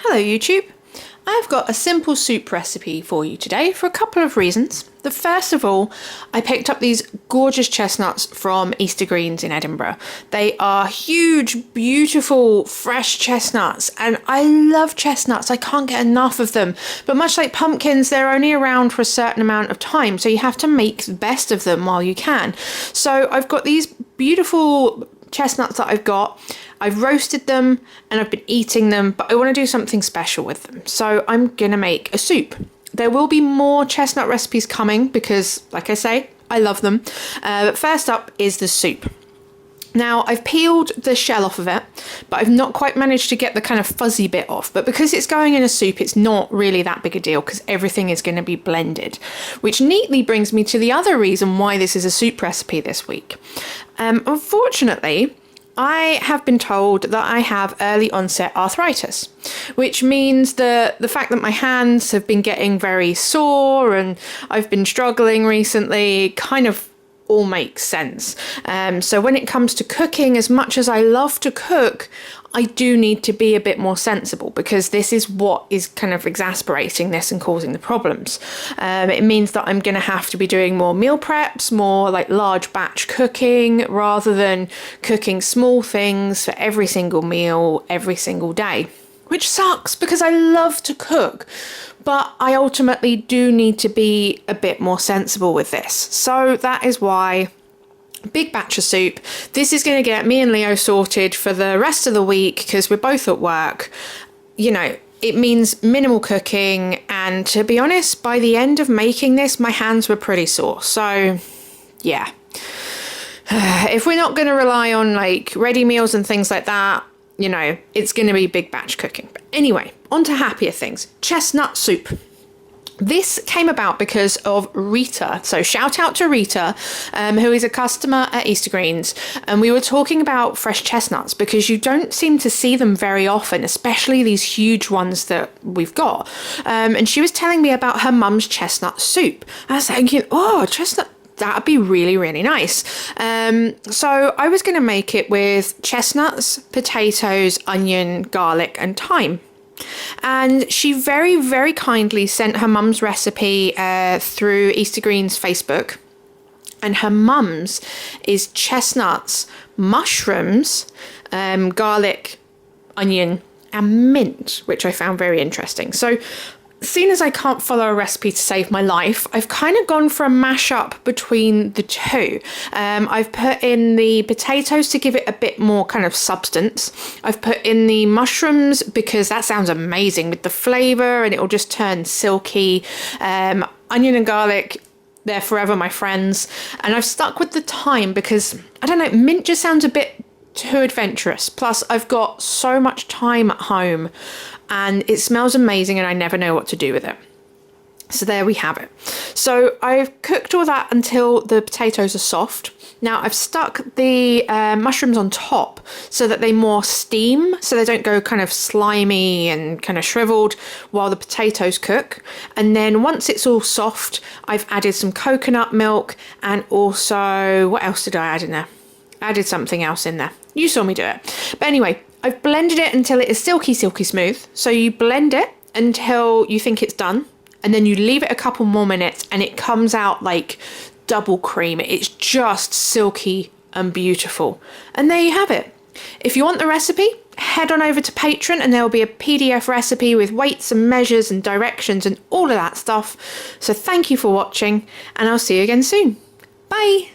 Hello YouTube! I've got a simple soup recipe for you today for a couple of reasons. The first of all, I picked up these gorgeous chestnuts from Easter Greens in Edinburgh. They are huge, beautiful, fresh chestnuts, and I love chestnuts. I can't get enough of them. But much like pumpkins, they're only around for a certain amount of time, so you have to make the best of them while you can. So I've got these beautiful chestnuts that I've roasted them and I've been eating them, but I want to do something special with them. So I'm gonna make a soup. There will be more chestnut recipes coming because, like I say, I love them. But first up is the soup. Now, I've peeled the shell off of it, but I've not quite managed to get the kind of fuzzy bit off. But because it's going in a soup, it's not really that big a deal because everything is going to be blended. Which neatly brings me to the other reason why this is a soup recipe this week. Unfortunately, I have been told that I have early onset arthritis, which means that the fact that my hands have been getting very sore and I've been struggling recently kind of all makes sense. So when it comes to cooking, as much as I love to cook, I do need to be a bit more sensible because this is what is kind of exasperating this and causing the problems. It means that I'm going to have to be doing more meal preps, more like large batch cooking rather than cooking small things for every single meal, every single day. Which sucks because I love to cook, but I ultimately do need to be a bit more sensible with this. So that is why big batch of soup. This is going to get me and Leo sorted for the rest of the week because we're both at work. You know, it means minimal cooking, and to be honest, by the end of making this, my hands were pretty sore. So yeah, if we're not going to rely on like ready meals and things like that, you know, it's going to be big batch cooking. But anyway, on to happier things. Chestnut soup. This came about because of Rita. So shout out to Rita, who is a customer at Easter Greens. And we were talking about fresh chestnuts because you don't seem to see them very often, especially these huge ones that we've got. And she was telling me about her mum's chestnut soup. I was thinking, oh, chestnut, that'd be really, really nice. So I was going to make it with chestnuts, potatoes, onion, garlic, and thyme. And she very, very kindly sent her mum's recipe through Easter Greens Facebook. And her mum's is chestnuts, mushrooms, garlic, onion, and mint, which I found very interesting. So seeing as I can't follow a recipe to save my life, I've kind of gone for a mashup between the two. I've put in the potatoes to give it a bit more kind of substance. I've put in the mushrooms because that sounds amazing with the flavour and it will just turn silky. Onion and garlic, they're forever my friends. And I've stuck with the thyme because, I don't know, mint just sounds a bit too adventurous. Plus, I've got so much thyme at home and it smells amazing and I never know what to do with it. So there we have it. So I've cooked all that until the potatoes are soft. Now I've stuck the mushrooms on top so that they more steam, so they don't go kind of slimy and kind of shriveled while the potatoes cook. And then once it's all soft, I've added some coconut milk and also, what else did I add in there? I added something else in there. You saw me do it. But anyway, I've blended it until it is silky, silky smooth. So you blend it until you think it's done. And then you leave it a couple more minutes and it comes out like double cream. It's just silky and beautiful. And there you have it. If you want the recipe, head on over to Patreon and there will be a PDF recipe with weights and measures and directions and all of that stuff. So thank you for watching and I'll see you again soon. Bye.